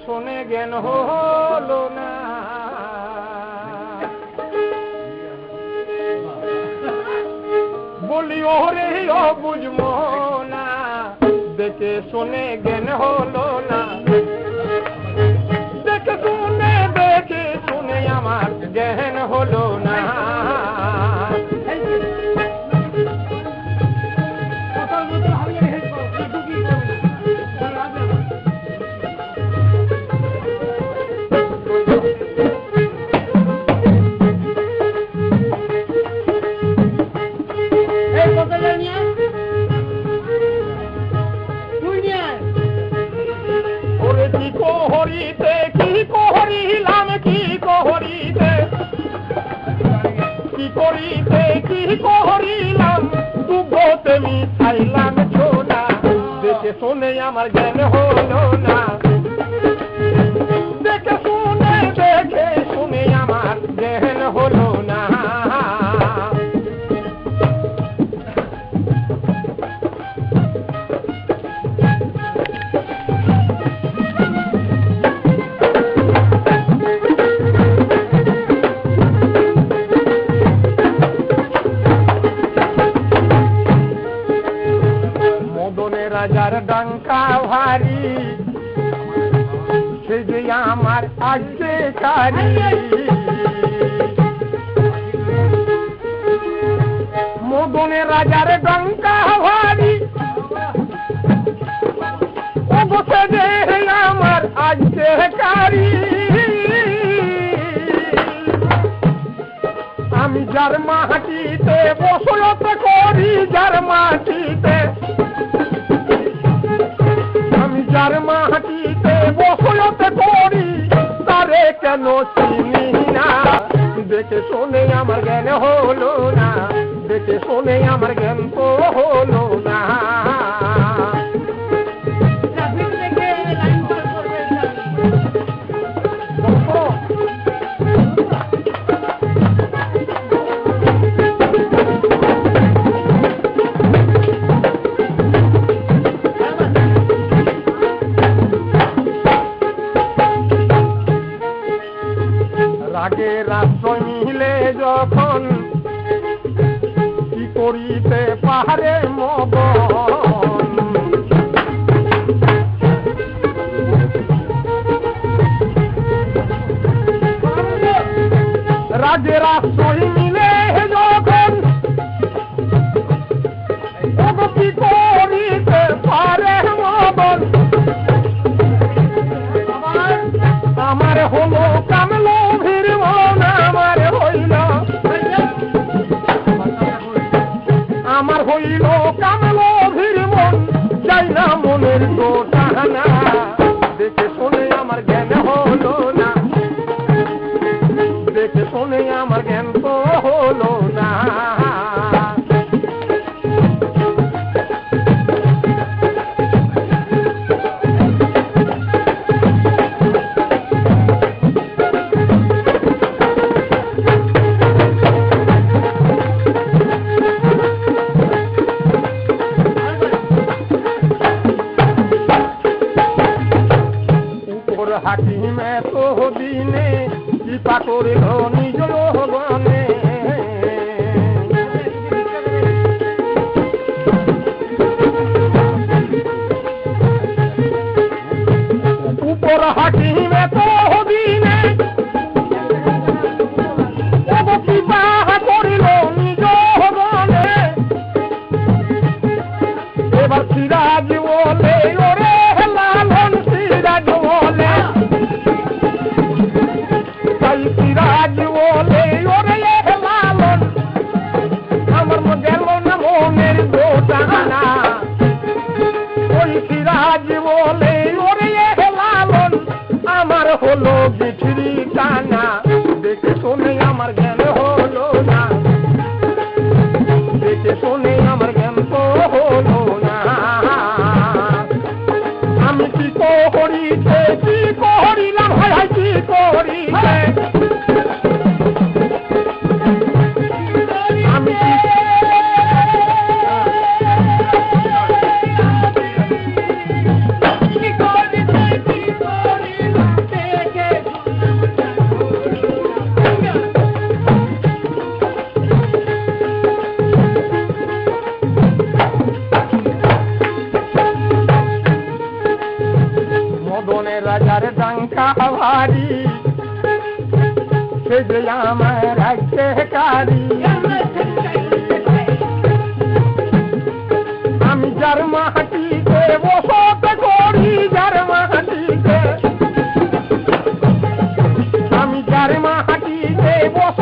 শুনে জ্ঞান হলো না, বলি ওরে ও বুঝবো না, দেখে শুনে জ্ঞান হলো না, দেখে শুনে আমার জ্ঞান হলো না। শুনে আমার জ্ঞান হলো না, দেখে শুনে আমার জ্ঞান হলো না। রাজার ডঙ্কা ভারী সে যে আমার আজ্ঞেকারী, মদনের রাজার ডঙ্কা ভারী অবশ্যই যে আমার আজ্ঞেকারী। আমি যার মাটিতে বসত করি, যার মাটিতে যার মাটিতে বসত করি, তারে কেন চিনি না, দেখে শুনে আমার জ্ঞান হলো না, দেখে শুনে আমার জ্ঞান তো হলো না। রাগের আশ্রয় মিলে যখন কি করিতে পাহাড়ে মগন, রাগের আশ্রয় মিলে যখন কি করিতে পারে মগন, আমার হলো কামলো ভিড় মন, আমার হইল কামলো ভিড় মন, যাই না মনের গোটানা, দেখে শুনে আমার জ্ঞান হলো না, দেখে শুনে আমার জ্ঞান তো হলো না। হাকিমে তো দিনে কৃপা করিল নিজ গণে, উপর হাকিমে তো দিনে কৃপা করিল নিজ গণে, এবার সিরাজ বলে ওরে লালন, সিরাজ বলে সিরাজ বলে ওরে লালন, আমার গেল না মনের গোটানা, ওই সিরাজ বলে ওরে লালন, আমার হলো বিছড়ি টানা, দেখে শুনে আমার জ্ঞান হলো না, দেখে শুনে আমার জ্ঞান তো হলো না। আমি কি করিতে কি করিলাম, হয় কি করিতে আমি কি আমার ডাঙ্কা ভারী সে যে আমার রাজ্যকারী আমি যার মাটিতে বসত করি যার মাটিতে আমি যার মাটিতে বসত